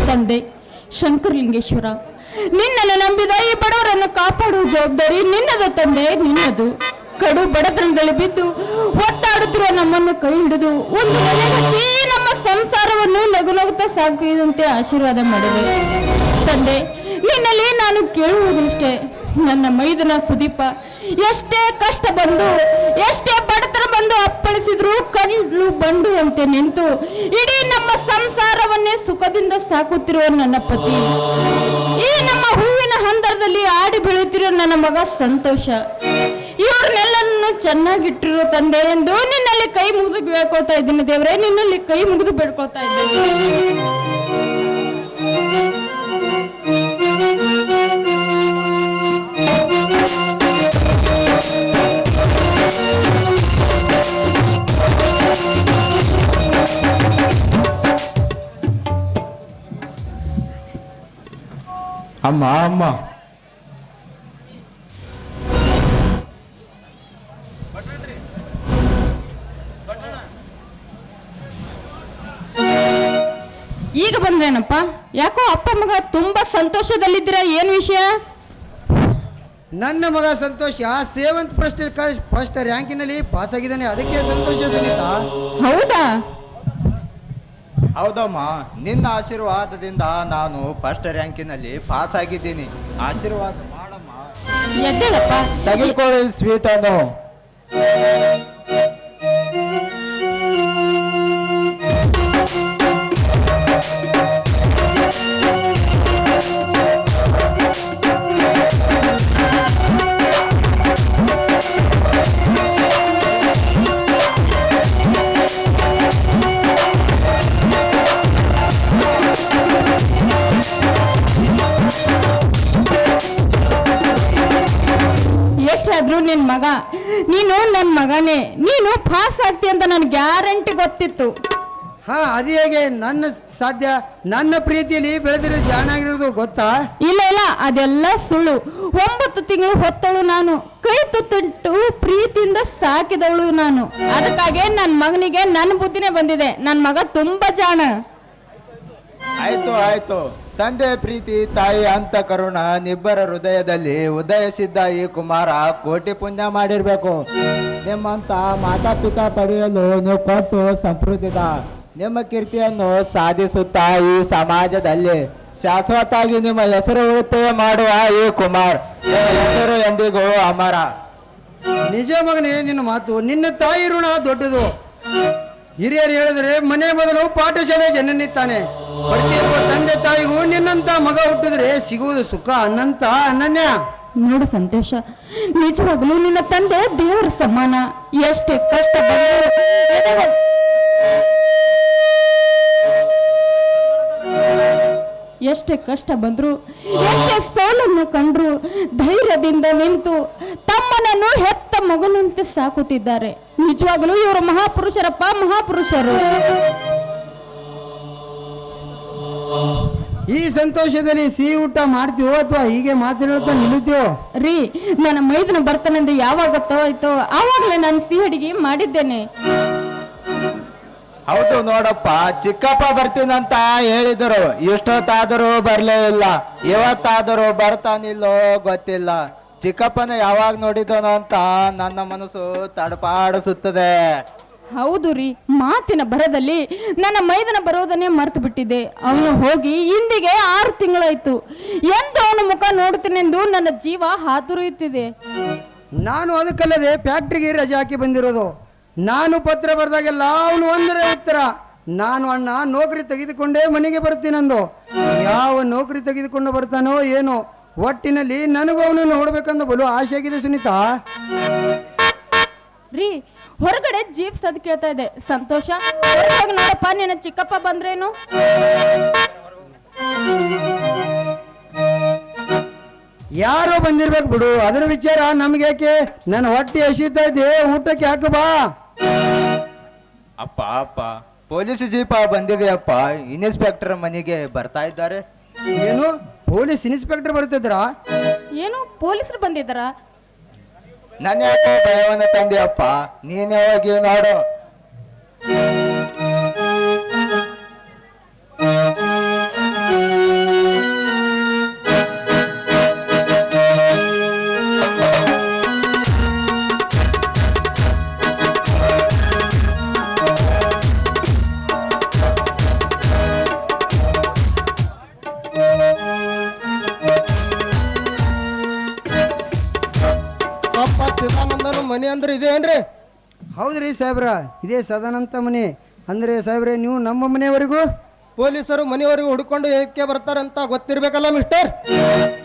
ತಂದೆ ಶಂಕರಲಿಂಗೇಶ್ವರ, ನಿನ್ನನ್ನು ನಂಬಿದ ಈ ಬಡವರನ್ನು ಕಾಪಾಡುವ ಜವಾಬ್ದಾರಿ ನಿನ್ನದು ತಂದೆ, ನಿನ್ನದು. ಕಡು ಬಡತನದಲ್ಲಿ ಬಿದ್ದು ಒತ್ತ ನೋವುತ್ತಿರುವ ನಮ್ಮನ್ನು ಕೈ ಹಿಡಿದು ಒಂದು ಮನೆ ಹಚ್ಚಿ ನಮ್ಮ ಸಂಸಾರವನ್ನು ನಗು ನಗುತ್ತಾ ಸಾಕಿದಂತೆ ಆಶೀರ್ವಾದ ಮಾಡಿದೆ. ತಂದೆ, ನಿನ್ನಲ್ಲಿ ನಾನು ಕೇಳುವುದಿಷ್ಟೇ, ನನ್ನ ಮೈದನ ಸುದೀಪ ಎಷ್ಟೇ ಕಷ್ಟ ಬಂದು ಎಷ್ಟೇ ಬಡತನ ಬಂದು ಅಪ್ಪಳಿಸಿದ್ರು ಕಣ್ಣು ಬಂಡು ಅಂತೆ ನಿಂತು ಇಡೀ ನಮ್ಮ ಸಂಸಾರವನ್ನೇ ಸುಖದಿಂದ ಸಾಕುತ್ತಿರುವ ನನ್ನ ಪತಿ, ಈ ನಮ್ಮ ಹೂವಿನ ಹಂದರದಲ್ಲಿ ಆಡಿ ಬೆಳೆಯುತ್ತಿರುವ ನನ್ನ ಮಗ ಸಂತೋಷ, ಇವ್ರನ್ನೆಲ್ಲನ್ನು ಚೆನ್ನಾಗಿಟ್ಟಿರೋ ತಂದೆ ಎಂದು ನಿನ್ನಲ್ಲಿ ಕೈ ಮುಗಿದು ಬೇಡ್ಕೊಳ್ತಾ ಇದ್ದೀನಿ ದೇವರೇ, ನಿನ್ನಲ್ಲಿ ಕೈ ಮುಗಿದು ಬೇಡ್ಕೊಳ್ತಾ ಇದ್ದೀನಿ. ಅಮ್ಮ ಅಮ್ಮ ಈಗ ಬಂದ್ರೇನಪ್ಪ? ಯಾಕೋ ಅಪ್ಪ ಮಗ ತುಂಬಾ ಸಂತೋಷದಲ್ಲಿದ್ದೀರಾ, ಏನ್ ವಿಷಯ? ನನ್ನ ಮಗ ಸಂತೋಷ ಸೇವಂತ್ ಫಸ್ಟ್ ರ್ಯಾಂಕಿನಲ್ಲಿ ಪಾಸ್ ಆಗಿದ್ದಾನೆ, ಅದಕ್ಕೆ ಸಂತೋಷ ಸುನೀತಾ. ಹೌದಾ? ಹೌದಮ್ಮ, ನಿನ್ನ ಆಶೀರ್ವಾದದಿಂದ ನಾನು ಫಸ್ಟ್ ರ್ಯಾಂಕಿನಲ್ಲಿ ಪಾಸ್ ಆಗಿದ್ದೀನಿ. ಆಶೀರ್ವಾದ ಮಾಡಮ್ಮ. ಎದ್ದೇಳಪ್ಪ. ತೆಗೆದುಕೊಳ್ಳಿ ಸ್ವೀಟ್ ಅನ್ನು. ಎಷ್ಟಾದ್ರೂ ನಿನ್ ಮಗ, ನೀನು ನನ್ನ ಮಗನೇ, ನೀನು ಪಾಸ್ ಆಗ್ತಿ ಅಂತ ನನ್ ಗ್ಯಾರಂಟಿ ಗೊತ್ತಿತ್ತು. ಹಾ, ಅದು ಹೇಗೆ ನನ್ನ ಸಾಧ್ಯ? ನನ್ನ ಪ್ರೀತಿಯಲ್ಲಿ ಬೆಳೆದಿರೋ ಜಾಣ ಆಗಿರೋದು ಗೊತ್ತಾ? ಇಲ್ಲ ಇಲ್ಲ, ಅದೆಲ್ಲ ಸುಳ್ಳು. 9 ತಿಂಗಳು ಹೊತ್ತಳು ನಾನು, ಕೈ ತುತ್ತಿಟ್ಟು ಪ್ರೀತಿಯಿಂದ ಸಾಕಿದವಳು ನಾನು. ಅದಕ್ಕಾಗಿ ನನ್ನ ಮಗನಿಗೆ ನನ್ನ ಬುದ್ಧಿನೇ ಬಂದಿದೆ. ನನ್ನ ಮಗ ತುಂಬಾ ಜಾಣ. ಆಯ್ತು ಆಯ್ತು, ತಂದೆ ಪ್ರೀತಿ ತಾಯಿ ಅಂತ ಕರುಣ ನಿಬ್ಬರ ಹೃದಯದಲ್ಲಿ ಉದಯಿಸಿದ್ದ ಈ ಕುಮಾರ ಕೋಟಿ ಪುಣ್ಯ ಮಾಡಿರ್ಬೇಕು. ನಿಮ್ಮಂತ ಮಾತಾಪಿತಾ ಪಡೆಯಲು ನೀವು ಕೊಟ್ಟು ಸಂಪ್ರದಿತ ನಿಮ್ಮ ಕೀರ್ತಿಯನ್ನು ಸಾಧಿಸುತ್ತಾ ಈ ಸಮಾಜದಲ್ಲಿ ಶಾಶ್ವತವಾಗಿ ನಿಮ್ಮ ಹೆಸರು ಉಳಿತಾಯ ಮಾಡುವ ಈ ಕುಮಾರ್ ಹೆಸರು ಎಂದಿಗೂ ಅಮರ. ನಿಜ ಮಗನೇ ನಿನ್ನ ಮಾತು. ನಿನ್ನ ತಾಯಿ ಋಣ ದೊಡ್ಡದು. ಹಿರಿಯರು ಹೇಳಿದ್ರೆ ಮನೆ ಮೊದಲು ಪಾಠಶಾಲೆ ಜನನಿತ್ತಾನೆ. ಪ್ರತಿಯೊಬ್ಬ ತಂದೆ ತಾಯಿಗೂ ನಿನ್ನಂತ ಮಗ ಹುಟ್ಟಿದ್ರೆ ಸಿಗುವುದು ಸುಖ ಅನ್ನಂತ ಅನನ್ಯ. ನೋಡು ಸಂತೋಷ, ನಿಜವಾಗ್ಲೂ ನಿನ್ನ ತಂದೆ ದೇವರ ಸಮಾನ. ಎಷ್ಟೇ ಕಷ್ಟ ಬಂದ್ರು ಎಷ್ಟೇ ಕಷ್ಟ ಬಂದ್ರು ಎಷ್ಟೇ ಸೋಲನ್ನು ಕಂಡ್ರು ಧೈರ್ಯದಿಂದ ನಿಂತು ತಮ್ಮನನ್ನು ಹೆತ್ತ ಮಗನಂತೆ ಸಾಕುತ್ತಿದ್ದಾರೆ. ನಿಜವಾಗಲೂ ಇವರು ಮಹಾಪುರುಷರಪ್ಪ, ಮಹಾಪುರುಷರು. ಈ ಸಂತೋಷದಲ್ಲಿ ಸಿಹಿ ಊಟ ಮಾಡ್ತೀವೋ ಅಥವಾ ಹೀಗೆ ಮಾತಾಡ್ತಾ ನಿಲ್ಲುತ್ತೀವೋ? ರೀ, ನನ್ನ ಮೈದನ ಬರ್ತಾನೆಂದು ಯಾವಾಗತ್ತೋ ಆಯ್ತೋ ಆವಾಗಲೇ ನಾನು ಸಿಹಿ ಅಡಿಗೆ ಮಾಡಿದ್ದೇನೆ. ಹೌದು ನೋಡಪ್ಪ, ಚಿಕ್ಕಪ್ಪ ಬರ್ತೀನಂತ ಹೇಳಿದರು, ಇಷ್ಟೊತ್ತಾದರೂ ಬರ್ಲೇ ಇಲ್ಲ. ಇವತ್ತಾದರೂ ಬರ್ತಾನಿಲ್ಲೋ ಗೊತ್ತಿಲ್ಲ. ಚಿಕ್ಕಪ್ಪನ ಯಾವಾಗ ನೋಡಿದನೋ ಅಂತ ನನ್ನ ಮನಸ್ಸು ತಡಪಾಡಿಸುತ್ತದೆ. ಹೌದು ರೀ, ಮಾತಿನ ಭರದಲ್ಲಿ ನನ್ನ ಮೈದನ ಬರೋದನ್ನೇ ಮರ್ತು ಬಿಟ್ಟಿದ್ದೆ. ಅವನು ಹೋಗಿ ಇಂದಿಗೆ 6 ತಿಂಗಳಾಯ್ತು. ಎಂದು ಅವನ ಮುಖ ನೋಡ್ತೀನೆಂದು ನನ್ನ ಜೀವ ಹಾತುರಿಯುತ್ತಿದೆ. ನಾನು ಅದಕ್ಕಲ್ಲದೆ ಫ್ಯಾಕ್ಟ್ರಿಗೆ ರಜೆ ಹಾಕಿ ಬಂದಿರೋದು. ನಾನು ಪತ್ರ ಬರೆದಾಗೆಲ್ಲ ಅವನು ಒಂದರ ಉತ್ತರ, ನಾನು ಅಣ್ಣ ನೌಕರಿ ತೆಗೆದುಕೊಂಡೇ ಮನೆಗೆ ಬರ್ತೀನಂದು. ಯಾವ ನೌಕರಿ ತೆಗೆದುಕೊಂಡು ಬರ್ತಾನೋ ಏನೋ, ಒಟ್ಟಿನಲ್ಲಿ ನನಗೂ ಅವನನ್ನು ನೋಡ್ಬೇಕಂದ ಬಲು ಆಸೆ ಆಗಿದೆ ಸುನೀತಾ. ರೀ, ಹೊರಗಡೆ ಜೀಪ್ ಸದ್ ಕೇಳ್ತಾ ಇದೆ. ಸಂತೋಷ, ಹೊರಗೆ ನೋಡಪ್ಪ, ನಿನ್ನ ಚಿಕ್ಕಪ್ಪ ಬಂದ್ರೇನು? ಯಾರೋ ಬಂದಿರ್ಬೇಕು ಬಿಡು, ಅದರ ವಿಚಾರ ನಮ್ಗೆ ಯಾಕೆ? ನನ್ನ ಹೊಟ್ಟೆ ಹಸಿತಾ ಇದೆ, ಊಟಕ್ಕೆ ಹಾಕು ಬಾ. ಅಪ್ಪ ಅಪ್ಪ, ಪೊಲೀಸ್ ಜೀಪ ಬಂದಿದೆಯಪ್ಪ, ಇನ್ಸ್ಪೆಕ್ಟರ್ ಮನೆಗೆ ಬರ್ತಾ ಇದ್ದಾರೆ. ಏನು, ಪೊಲೀಸ್ ಇನ್ಸ್ಪೆಕ್ಟರ್ ಬರ್ತಿದ್ರಾ? ಏನು, ಪೊಲೀಸರು ಬಂದಿದ್ದಾರ? ನನ್ನ ಯಾಕೋ ಭಯವನ್ನು ತಂದೆಯಪ್ಪ, ನೀನೇ ಹೋಗಿ ನೋಡು. ಹೌದ್ರಿ ಸಾಹೇಬ್ರ, ಇದೇ ಸದಾನಂತ ಮನೆ. ಅಂದರೆ ಸಾಹೇಬ್ರೆ, ನೀವು ನಮ್ಮ ಮನೆಯವರೆಗೂ ಪೊಲೀಸರು ಮನೆಯವರೆಗೂ ಹುಡ್ಕೊಂಡು ಏಕೆ ಬರ್ತಾರಂತ ಗೊತ್ತಿರ್ಬೇಕಲ್ಲ ಮಿಸ್ಟರ್.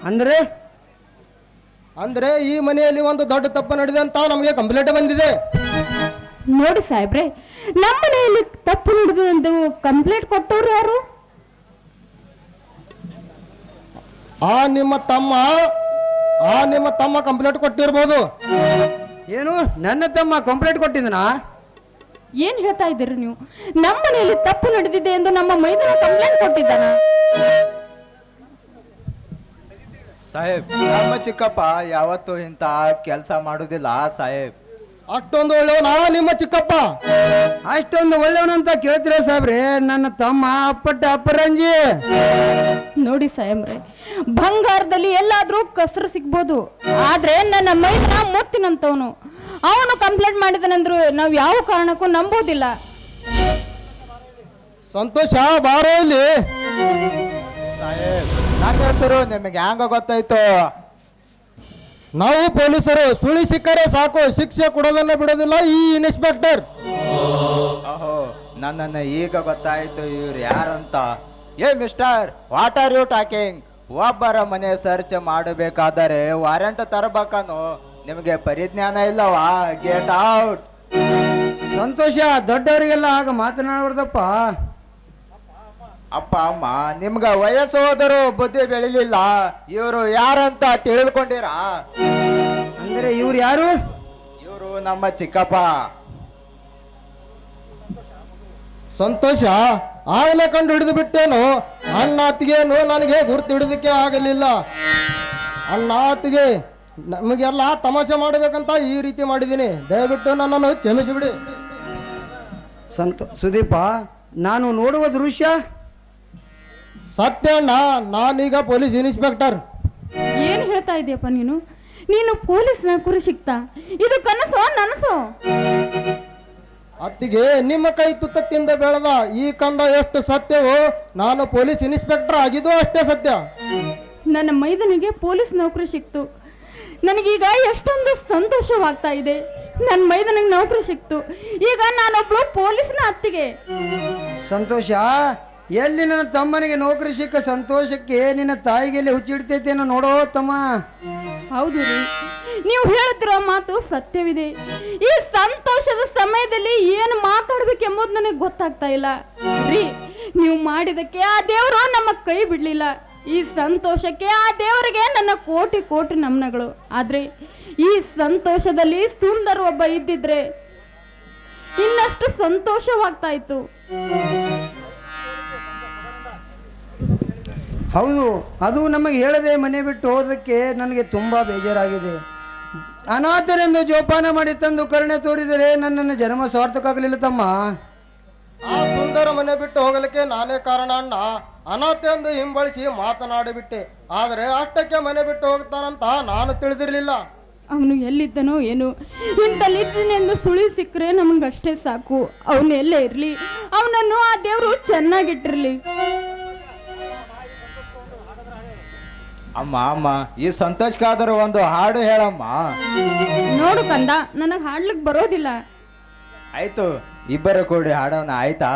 ಅಂದರೆ ಅಂದ್ರೆ ಈ ಮನೆಯಲ್ಲಿ ಒಂದು ದೊಡ್ಡ ತಪ್ಪು ನಡೆದಿದೆ ಅಂತ ನಮಗೆ ಕಂಪ್ಲೇಂಟ್ ಬಂದಿದೆ. ನೋಡಿ ಸಾಹೇಬ್ರೆ, ನಮ್ಮ ಮನೆಯಲ್ಲಿ ತಪ್ಪು ನಡೆದು ಎಂದು ಕಂಪ್ಲೇಂಟ್ ಕೊಟ್ಟವ್ರು ಯಾರು? ಆ ನಿಮ್ಮ ತಮ್ಮ ಕಂಪ್ಲೇಂಟ್ ಕೊಟ್ಟಿರ್ಬೋದು. ಏನು ನನ್ನ ತಮ್ಮ ಕಂಪ್ಲೇಂಟ್ ಕೊಟ್ಟಿದ್ದನಾ? ಏನ್ ಹೇಳ್ತಾ ಇದ್ದೀರಿ ನೀವು? ನಮ್ಮ ಮನೆಯಲ್ಲಿ ತಪ್ಪು ನಡೆದಿದೆ ಎಂದು ನಮ್ಮ ಮೈದನ ಕಂಪ್ಲೇಂಟ್ ಕೊಟ್ಟಿದ್ದಾನ? ಸಾಹೇಬ್, ನಮ್ಮ ಚಿಕ್ಕಪ್ಪ ಯಾವತ್ತೂ ಇಂಥ ಕೆಲಸ ಮಾಡುದಿಲ್ಲ ಸಾಹೇಬ್. ಅಷ್ಟೊಂದು ಒಳ್ಳೆಯವನಾ ನಿಮ್ಮ ಚಿಕ್ಕಪ್ಪ? ಅಷ್ಟೊಂದು ಒಳ್ಳೆಯವನಂತ ಕೇಳ್ತೀರ ಸಾಹೇಬ್ರೆ? ನನ್ನ ತಮ್ಮ ಅಪ್ಪಟ್ಟ ಅಪ್ಪರಂಜಿ. ನೋಡಿ ಸಾಹೇಬ್ರೆ, ಬಂಗಾರದಲ್ಲಿ ಎಲ್ಲಾದ್ರೂ ಕಸರು ಸಿಗ್ಬೋದು, ಆದ್ರೆ ನನ್ನ ಮೈದನ ಮುತ್ತಿನಂತವನು. ಅವನು ಕಂಪ್ಲೇಂಟ್ ಮಾಡಿದನಂದ್ರು ನಾವ್ ಯಾವ ಕಾರಣಕ್ಕೂ ನಂಬೋದಿಲ್ಲ. ಸಂತೋಷ ಬಾರೋ ಇಲ್ಲಿ. ಸಾಹೇಬ್, ನನ್ನ ಹೆಸರು ನಿಮಗೆ ಹ್ಯಾಂಗ ಗೊತ್ತಾಯ್ತು? ನಾವು ಪೊಲೀಸರು, ಸುಳಿ ಸಿಕ್ಕರೆ ಸಾಕು, ಶಿಕ್ಷೆ ಕೊಡೋದನ್ನ ಬಿಡೋದಿಲ್ಲ ಈ ಇನ್ಸ್ಪೆಕ್ಟರ್. ಓಹೋ, ನನ್ನನ್ನು ಈಗ ಗೊತ್ತಾಯ್ತು ಇವ್ರು ಯಾರಂತ. ಏ mister, what are you talking? ಒಬ್ಬರ ಮನೆ ಸರ್ಚ್ ಮಾಡಬೇಕಾದರೆ ವಾರೆಂಟ್ ತರಬೇಕನ್ನು ನಿಮಗೆ ಪರಿಜ್ಞಾನ ಇಲ್ಲವಾ? Get out. ಸಂತೋಷ, ದೊಡ್ಡವರಿಗೆಲ್ಲ ಆಗ ಮಾತನಾಡಬಾರ್ದಪ್ಪ. ಅಪ್ಪ ಅಮ್ಮ, ನಿಮ್ಗ ವಯಸ್ಸು ಹೋದರೂ ಬುದ್ಧಿ ಬೆಳಿಲಿಲ್ಲ. ಇವರು ಯಾರಂತ ತಿಳಿದುಕೊಂಡಿರಾ? ಅಂದರೆ ಇವ್ರು ಯಾರು? ಇವರು ನಮ್ಮ ಚಿಕ್ಕಪ್ಪ. ಸಂತೋಷ, ಆಗಲೇ ಕಂಡು ಹಿಡಿದು ಬಿಟ್ಟೇನು. ಅಣ್ಣ ಅತ್ತಿಗೇನು ನನಗೆ ಗುರ್ತು ಹಿಡಿದಕ್ಕೆ ಆಗಲಿಲ್ಲ. ಅಣ್ಣ ಅತ್ತಿಗೆ ನಮಗೆಲ್ಲ ತಮಾಷೆ ಮಾಡಬೇಕಂತ ಈ ರೀತಿ ಮಾಡಿದ್ದೀನಿ. ದಯವಿಟ್ಟು ನನ್ನನ್ನು ಕ್ಷಮಿಸಿಬಿಡಿ. ಸುದೀಪ, ನಾನು ನೋಡುವ ದೃಶ್ಯ ಸತ್ಯ ಅಣ್ಣ, ನಾನೀಗ ಪೊಲೀಸ್ ಇನ್ಸ್ಪೆಕ್ಟರ್. ಏನ್ ಹೇಳ್ತಾ ಇದೀಯಪ್ಪ ನೀನು? ನೀನು ಪೊಲೀಸ್ ನೌಕರಿ ಸಿಗ್ತಾ? ಇದು ಕನಸೋ ನನಸೋ? ಅತ್ತಿಗೆ, ನಿಮ್ಮ ಕೈ ತುತ್ತಕ್ಕಿಂದ ಬೆಳೆದ ಈ ಕಂದ ಎಷ್ಟು ಸತ್ಯವೋ, ನಾನು ಪೊಲೀಸ್ ಇನ್ಸ್ಪೆಕ್ಟರ್ ಆಗಿದ್ದು ಅಷ್ಟೇ ಸತ್ಯ. ನನ್ನ ಮೈದನಿಗೆ ಪೊಲೀಸ್ ನೌಕರಿ ಸಿಕ್ತು. ನನಗೀಗ ಎಷ್ಟೊಂದು ಸಂತೋಷವಾಗ್ತಾ ಇದೆ. ನನ್ನ ಮೈದನಿಗೆ ನೌಕರಿ ಸಿಕ್ತು. ಈಗ ನಾನೊಬ್ಳು ಪೊಲೀಸ್ನ ಅತ್ತಿಗೆ. ಸಂತೋಷ, ಎಲ್ಲಿ ನನ್ನ ತಮ್ಮನಿಗೆ ನೌಕರಿ ಸಿಕ್ಕ ಸಂತೋಷಕ್ಕೆ ನಿನ್ನ ತಾಯಿಗೆ ಎಲ್ಲಿ ಹುಚ್ಚಿಡ್ತೈತೇನೋ ನೋಡೋ ತಮ್ಮ. ಹೌದು ರೀ, ನೀವು ಹೇಳುತ್ತಿರೋ ಮಾತು ಸತ್ಯವಿದೆ. ಈ ಸಂತೋಷದ ಸಮಯದಲ್ಲಿ ಏನು ಮಾತಾಡ್ಬೇಕೆಂಬುದು ನನಗೆ ಗೊತ್ತಾಗ್ತಾ ಇಲ್ಲ ರೀ. ನೀವು ಮಾಡಿದಕ್ಕೆ ಆ ದೇವರು ನಮ್ಮ ಕೈ ಬಿಡ್ಲಿಲ್ಲ. ಈ ಸಂತೋಷಕ್ಕೆ ಆ ದೇವರಿಗೆ ನನ್ನ ಕೋಟಿ ಕೋಟಿ ನಮನಗಳು. ಆದ್ರೆ ಈ ಸಂತೋಷದಲ್ಲಿ ಸುಂದರ್ ಒಬ್ಬ ಇದ್ದಿದ್ರೆ ಇನ್ನಷ್ಟು ಸಂತೋಷವಾಗ್ತಾ ಇತ್ತು. ಹೌದು, ಅದು ನಮಗೆ ಹೇಳದೆ ಮನೆ ಬಿಟ್ಟು ಹೋದಕ್ಕೆ ನನಗೆ ತುಂಬಾ ಬೇಜಾರಾಗಿದೆ. ಅನಾಥರೆಂದು ಜೋಪಾನ ಮಾಡಿ ತಂದು ಕರುಣೆ ತೋರಿದರೆ ನನ್ನನ್ನು ಜನ್ಮ ಸಾರ್ಥಕವಾಗಲಿಲ್ಲ ತಮ್ಮ. ಆ ಸುಂದರ ಮನೆ ಬಿಟ್ಟು ಹೋಗಲಿಕ್ಕೆ ನಾನೇ ಕಾರಣ ಅಣ್ಣ. ಅನಾಥ ಎಂದು ಹಿಂಬಳಿಸಿ ಮಾತನಾಡಿಬಿಟ್ಟೆ. ಆದರೆ ಅಷ್ಟಕ್ಕೆ ಮನೆ ಬಿಟ್ಟು ಹೋಗ್ತಾನಂತ ನಾನು ತಿಳಿದಿರಲಿಲ್ಲ. ಅವನು ಎಲ್ಲಿದ್ದನೋ ಏನು, ಇಂತಲ್ಲಿದ್ದನೆಂದು ಸುಳಿ ಸಿಕ್ಕರೆ ನಮಗಷ್ಟೇ ಸಾಕು. ಅವನು ಎಲ್ಲೇ ಇರ್ಲಿ, ಅವನನ್ನು ಆ ದೇವರು ಚೆನ್ನಾಗಿಟ್ಟಿರ್ಲಿ. ಅಮ್ಮ ಅಮ್ಮ, ಈ ಸಂತೋಷಕ್ಕಾದರೂ ಒಂದು ಹಾಡು ಹೇಳಮ್ಮ. ನೋಡು ಕಂದ, ನನಗೆ ಹಾಡ್ಲಿಕ್ಕೆ ಬರೋದಿಲ್ಲ. ಆಯ್ತು, ಇಬ್ಬರು ಕೂಡಿ ಹಾಡೋಣ, ಆಯ್ತಾ?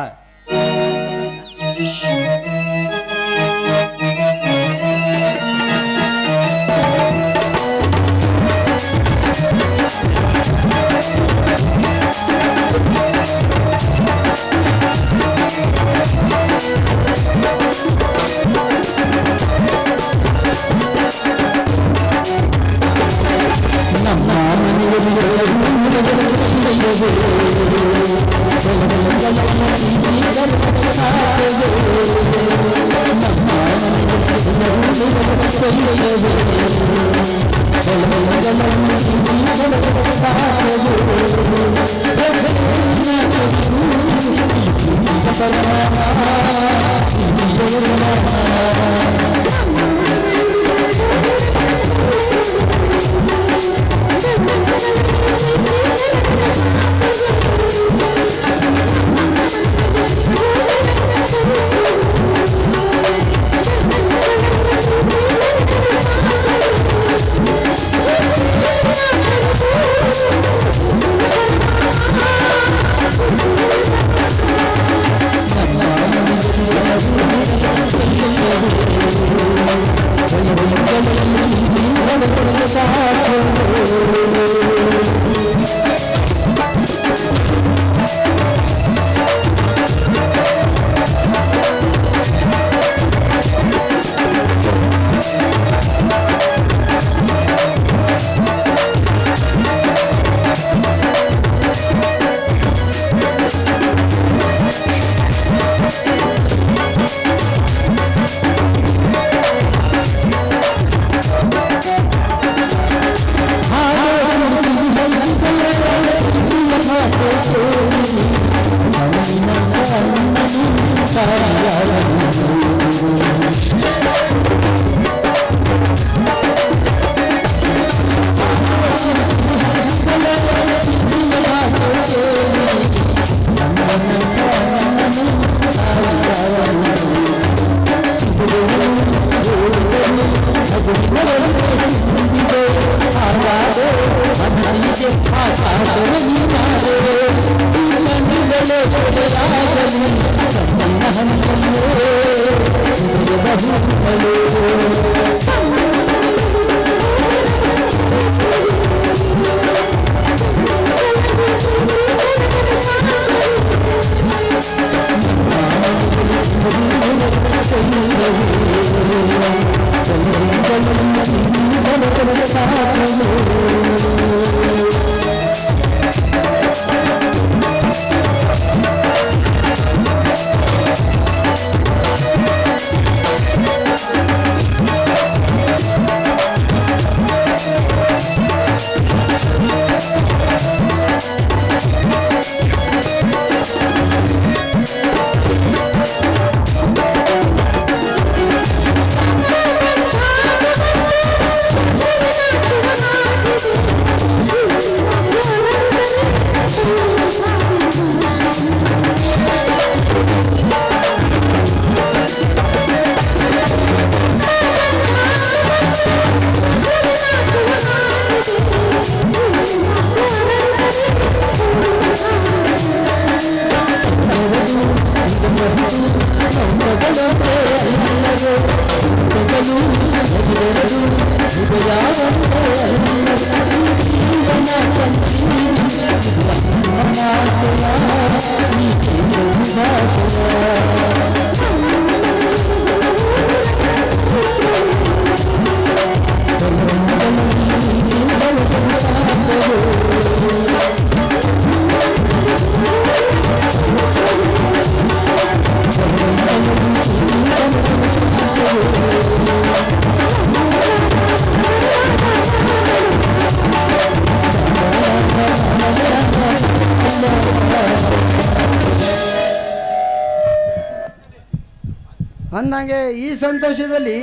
ಅಂದಂಗೆ ಈ ಸಂತೋಷದಲ್ಲಿ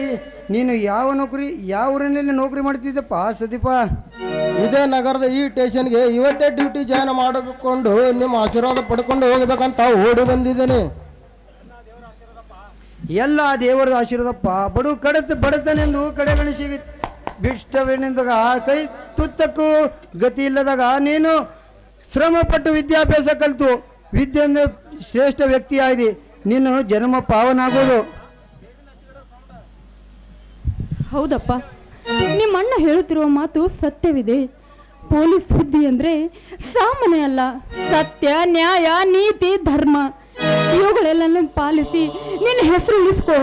ನೀನು ಯಾವ ಊರಿನಲ್ಲಿ ನೌಕರಿ ಮಾಡ್ತಿದ್ದಪ್ಪ ಸದೀಪ? ಇದೇ ನಗರದ ಈ ಸ್ಟೇಷನ್ಗೆ ಇವತ್ತೇ ಡ್ಯೂಟಿ ಜಾಯ್ನ್ ಮಾಡಿಕೊಂಡು ನಿಮ್ಮ ಆಶೀರ್ವಾದ ಪಡ್ಕೊಂಡು ಹೋಗ್ಬೇಕಂತ ಓಡಿ ಬಂದಿದ್ದೇನೆ. ಎಲ್ಲ ದೇವರದ ಆಶೀರ್ವಾದಪ್ಪ. ಬಡತನೆಂದು ಕಡೆಗಣಿಸಿ ಬಿಷ್ಟವೆನೆಂದಾಗ ಕೈ ತುತ್ತಕ್ಕೂ ಗತಿ ಇಲ್ಲದಾಗ ನೀನು ಶ್ರಮಪಟ್ಟು ವಿದ್ಯಾಭ್ಯಾಸ ಕಲಿತು ವಿದ್ಯೆಯನ್ನು ಶ್ರೇಷ್ಠ ವ್ಯಕ್ತಿ ಆಗಿದೆ. ನೀನು ಜನ್ಮ ಪಾವನಾಗೋದು. ಹೌದಪ್ಪ, ನಿಮ್ಮ ಅಣ್ಣ ಹೇಳುತ್ತಿರುವ ಮಾತು ಸತ್ಯವಿದೆ. ಪೊಲೀಸ್ ಹುದ್ದೆ ಅಂದರೆ ಸಾಮಾನ್ಯ ಅಲ್ಲ. ಸತ್ಯ, ನ್ಯಾಯ, ನೀತಿ, ಧರ್ಮ ಇವುಗಳೆಲ್ಲನೂ ಪಾಲಿಸಿ ನಿನ್ನ ಹೆಸರು ಉಳಿಸ್ಕೋ.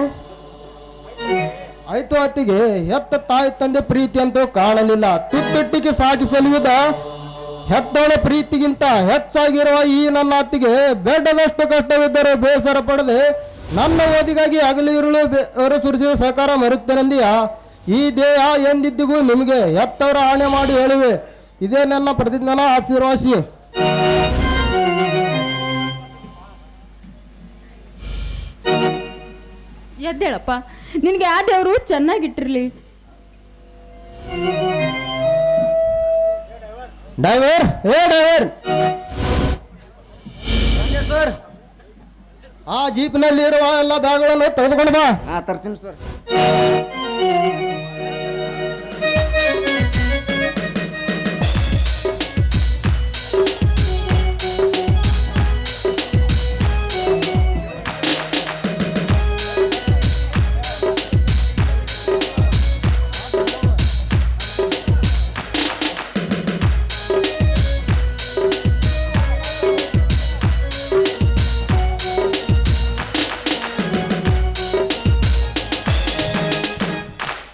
ಆಯ್ತು ಅತ್ತಿಗೆ, ಹೆತ್ತ ತಾಯಿ ತಂದೆ ಪ್ರೀತಿ ಅಂತೂ ಕಾಣಲಿಲ್ಲ. ತುತ್ತೊಟ್ಟಿಗೆ ಸಾಗಿಸಲಿಯುವುದ ಹೆತ್ತವಳ ಪ್ರೀತಿಗಿಂತ ಹೆಚ್ಚಾಗಿರುವ ಈ ನನ್ನ ಅತ್ತಿಗೆ ಬೆಡ್ಡದಷ್ಟು ಕಷ್ಟವಿದ್ದರೂ ಬೇಸರ ಪಡದೆ ನನ್ನ ಓದಿಗಾಗಿ ಹಗಲು ಇರುಳು ಸುರಿಸಿದ ಸಹಕಾರ ಮರುತ್ತೇನೆಂದಿಯ. ಈ ದೇಹ ಎಂದಿದ್ದಿಗೂ ನಿಮಗೆ ಹೆತ್ತವರ ಆಣೆ ಮಾಡಿ ಹೇಳಿವೆ. ಇದೇ ನನ್ನ ಪ್ರತಿಜ್ಞಾನ ಆಶೀರ್ವಾಸಿ. ಎದ್ದೇಳಪ್ಪ, ನಿನಗೆ ಆ ದೇವರು ಚೆನ್ನಾಗಿಟ್ಟಿರ್ಲಿ. ಡ್ರೈವರ್, ಡ್ರೈವರ್, ಸರ್, ಆ ಜೀಪ್ನಲ್ಲಿ ಇರುವ ಎಲ್ಲ ಬ್ಯಾಗ್ಗಳನ್ನು ತೆಗೆದುಕೊಂಡು ಬಾ. ತರ್ತೀನಿ ಸರ್.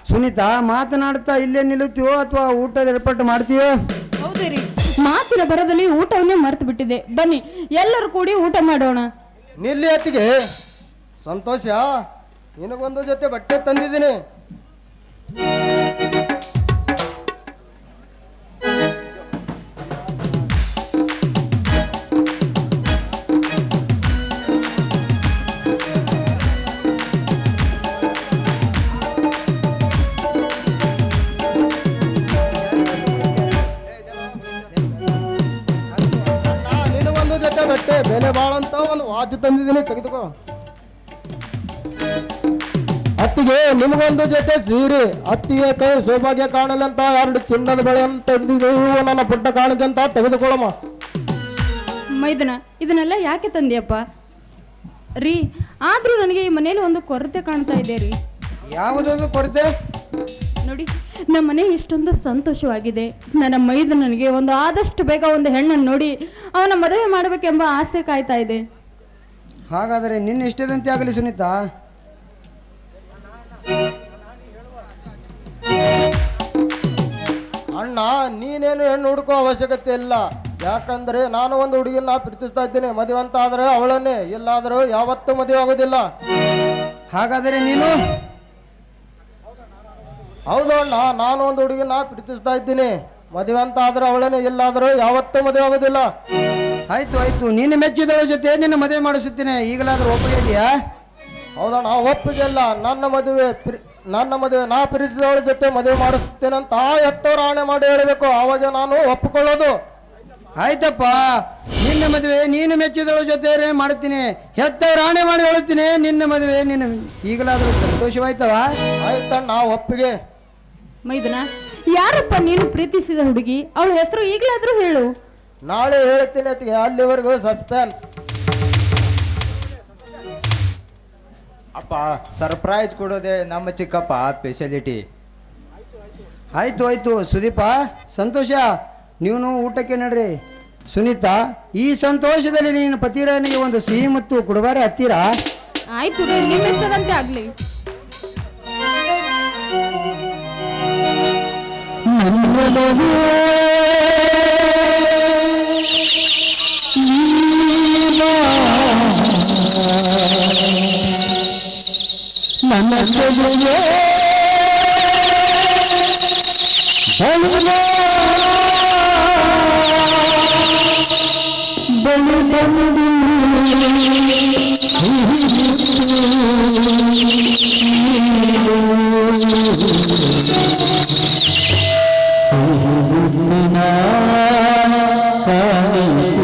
ಸುನೀತಾ, ಮಾತನಾಡ್ತಾ ಇಲ್ಲೇ ನಿಲ್ಲುತ್ತೀವೋ ಅಥವಾ ಊಟದ ಏರ್ಪಾಟು ಮಾಡ್ತೀವೋ? ಹೌದೇ ರೀ, ಮಾತಿನ ಬರದಲ್ಲಿ ಊಟವನ್ನೇ ಮರೆತು ಬಿಟ್ಟಿದೆ. ಬನ್ನಿ ಎಲ್ಲರೂ ಕೂಡಿ ಊಟ ಮಾಡೋಣ. ನಿಲ್ಲಿ ಅತ್ತಿಗೆ. ಸಂತೋಷ, ನಿನಗೊಂದು ಜೊತೆ ಬಟ್ಟೆ ತಂದಿದ್ದೀನಿ. ನಿಮಗೊಂದು ಜೊತೆ ಬಟ್ಟೆ ಬೆಲೆ ಬಾಳಂತ ಒಂದು ವಾಚ್ ತಂದಿದ್ದೀನಿ, ತೆಗೆದುಕೋ. ಅತ್ತಿಗೆ ನಿಮಗೊಂದು ಜೊತೆ ಸೀರೆ, ಅತ್ತಿಗೆ ಕೈ ಸೌಭಾಗ್ಯ ಕಾಣಲಂತ 2 ಚಿನ್ನದ ಬಳೆಯನ್ನು ತಂದಿದ್ದೆವು ನನ್ನ ಪುಟ್ಟ ಕಾಣಿಕೆ ಅಂತ ತೆಗೆದುಕೊಳ್ಳಮ್ಮ. ಮೈದನ ಇದನ್ನೆಲ್ಲ ಯಾಕೆ ತಂದಿಯಪ್ಪ? ರೀ, ಆದ್ರೂ ನನಗೆ ಈ ಮನೇಲಿ ಒಂದು ಕೊರತೆ ಕಾಣ್ತಾ ಇದೆ ರೀ. ಯಾವುದಾದ್ರು ಕೊರತೆ? ನೋಡಿ, ನಮ್ಮ ಮನೆ ಇಷ್ಟೊಂದು ಸಂತೋಷವಾಗಿದೆ. ನನ್ನ ಮೈದ ನನಗೆ ಒಂದು ಆದಷ್ಟು ಬೇಗ ಒಂದು ಹೆಣ್ಣನ್ನು ನೋಡಿ ಅವನ ಮದುವೆ ಮಾಡಬೇಕೆಂಬ ಆಸೆ ಕಾಯ್ತಾ ಇದೆ. ಹಾಗಾದರೆ ನಿನ್ನ ಇಷ್ಟದಂತೆ ಆಗಲಿ ಸುನೀತಾ. ಅಣ್ಣ, ನೀನೇನು ಹೆಣ್ಣು ಹುಡುಕೋ ಅವಶ್ಯಕತೆ ಇಲ್ಲ. ಯಾಕಂದ್ರೆ ನಾನು ಒಂದು ಹುಡುಗಿನ ಪ್ರೀತಿಸ್ತಾ ಇದ್ದೀನಿ. ಮದುವೆ ಅಂತ ಆದ್ರೆ ಅವಳನ್ನೇ, ಇಲ್ಲಾದರೂ ಯಾವತ್ತೂ ಮದುವೆ ಆಗೋದಿಲ್ಲ. ಹಾಗಾದರೆ ನೀನು? ಹೌದು ಅಣ್ಣ, ನಾನು ಒಂದು ಹುಡುಗಿನ ಪ್ರೀತಿಸ್ತಾ ಇದ್ದೀನಿ. ಮದುವೆ ಅಂತ ಆದ್ರೆ ಅವಳನ್ನೇ, ಇಲ್ಲಾದರೂ ಯಾವತ್ತೂ ಮದುವೆ ಆಗೋದಿಲ್ಲ. ಆಯ್ತು ಆಯ್ತು, ನೀನು ಮೆಚ್ಚಿದಳ ಜೊತೆ ನಿನ್ನ ಮದುವೆ ಮಾಡಿಸುತ್ತೇನೆ. ಈಗಲಾದ್ರೂ ಒಪ್ಪಿಗೆ ಇದೆಯಾ? ಹೌದಣ್ಣ, ಒಪ್ಪಿಗೆ ಇಲ್ಲ. ನನ್ನ ಮದುವೆ ನಾ ಪ್ರೀತಿಸಿದವಳ ಜೊತೆ ಮದುವೆ ಮಾಡಿಸ್ತೇನೆ ಅಂತ ಎತ್ತೋರು ಆಣೆ ಮಾಡಿ ಹೇಳಬೇಕು, ಆವಾಗ ನಾನು ಒಪ್ಪಿಕೊಳ್ಳೋದು. ಆಯ್ತಪ್ಪ, ನಿನ್ನ ಮದುವೆ ನೀನು ಮೆಚ್ಚಿದಳ ಜೊತೆ ಮಾಡುತ್ತೀನಿ. ಹೆತ್ತ ರಾಣೆ ಮಾಡಿ ಹೇಳುತ್ತೀನಿ, ನಿನ್ನ ಮದುವೆ ನಿನ್ನ ಈಗಲಾದರೂ ಸಂತೋಷವಾಯ್ತವ? ಆಯ್ತಣ್ಣ, ಒಪ್ಪಿಗೆ. ಮೈದನ, ಯಾರಪ್ಪ ನೀನು ಪ್ರೀತಿಸಿದ ಹುಡುಗಿ? ಅವಳ ಹೆಸರು ಈಗಲಾದ್ರೂ ಹೇಳು. ನಾಳೆ ಹೇಳ್ತೀನಿ ಅತ್ತಿಗೆ, ಅಲ್ಲಿವರೆಗೂ ಸಸ್ಪೆನ್ಸ್. ಅಪ್ಪ, ಸರ್ಪ್ರೈಸ್ ಕೊಡೋದೆ ನಮ್ಮ ಚಿಕ್ಕಪ್ಪ ಸ್ಪೆಷಾಲಿಟಿ. ಆಯ್ತು ಆಯ್ತು ಸುದೀಪ, ಸಂತೋಷ, ನೀವು ಊಟಕ್ಕೆ ನಡ್ರಿ. ಸುನೀತಾ, ಈ ಸಂತೋಷದಲ್ಲಿ ನೀನು ಪತಿರಾಯನಿಗೆ ಒಂದು ಸಿಹಿ ಮತ್ತು ಕುಡುಬಾರೆ ಹತ್ತೀರಾ? ಆಯ್ತು ರೀ, ನಿಮ್ಮ ಇಷ್ಟದಂತೆ ಆಗ್ಲಿ. ನನ್ನ ಚೆಲುವೆ ಬಲು ಬಂದು ಸಿಹಿಮುತ್ತಿನ ಕಾಣಿಕೆ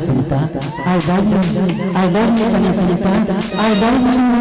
Sunita. I love you, Sunita. I love you.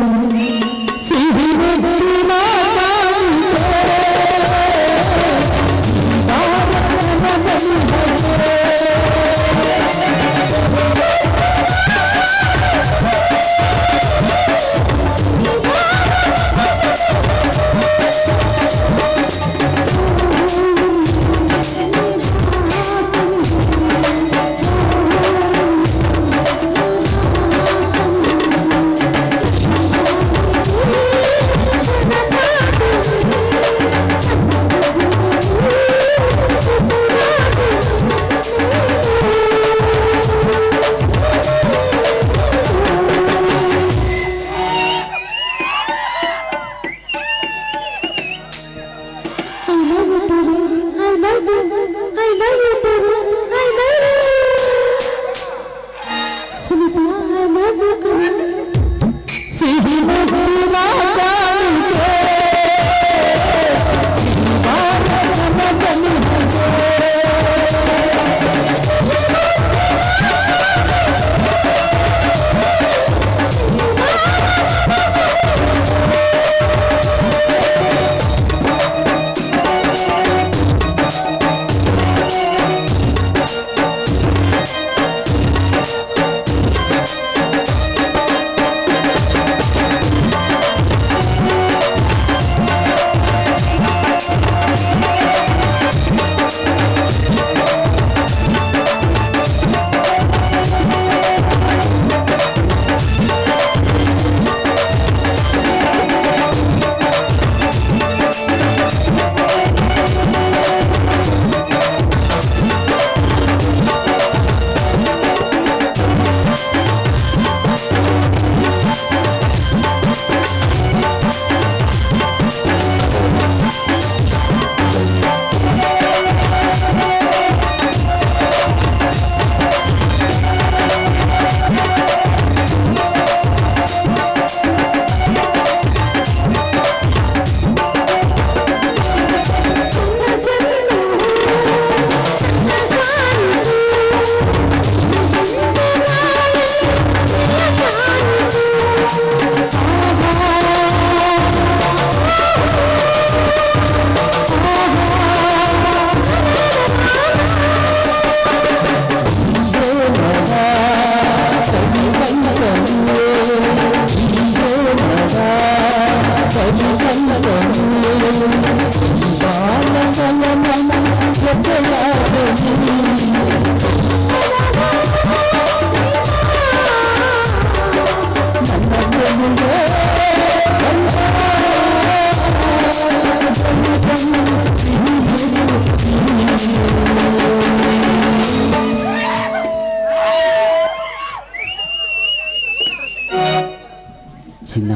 ಚಿನ್ನ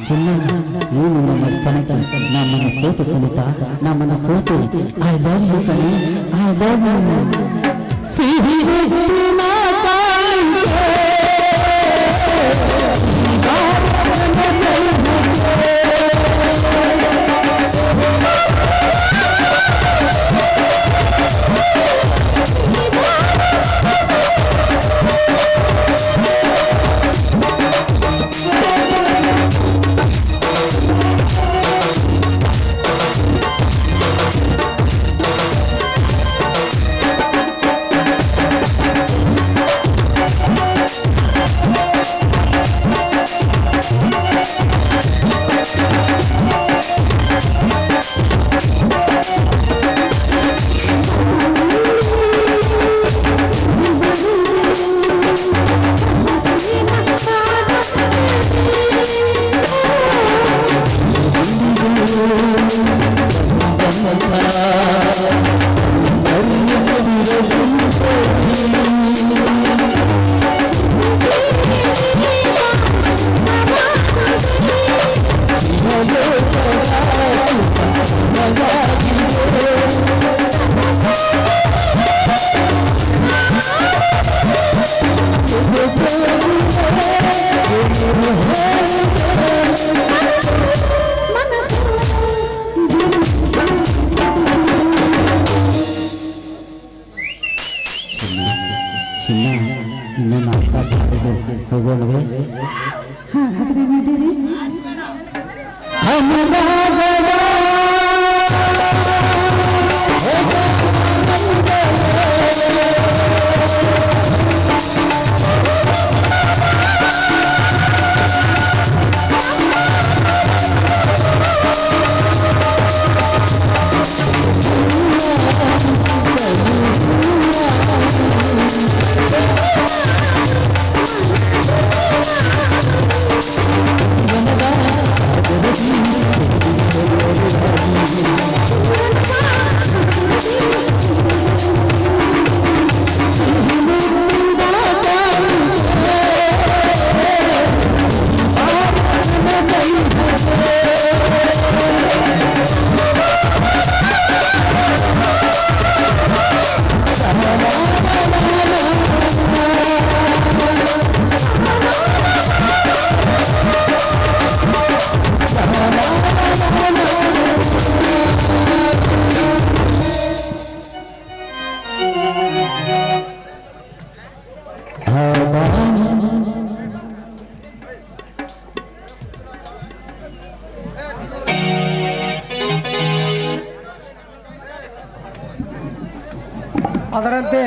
ಚಿನ್ನ ಏನು ನನ್ನ ತನಕ ನಮ್ಮನ್ನು ಸೋತು ಸುನಿತ ನಮ್ಮನ್ನು ಸೋತು ಐ ಲವ್ ಯು ಕಣೆ ಐ ಲವ್ ಯು ಸಿಹಿ ಹುಟ್ಟಿನ ಕಾಣಿಕೆ ಚಿನ್ನ ಇನ್ನು ನಾಟಕ ಮಾಡಿದೆ ಹೋಗೋಣವೇ ಹಾಗಾದ್ರೆ ನಡೀರಿ. ಅನುರಾಗದ ಅದರಂತೆ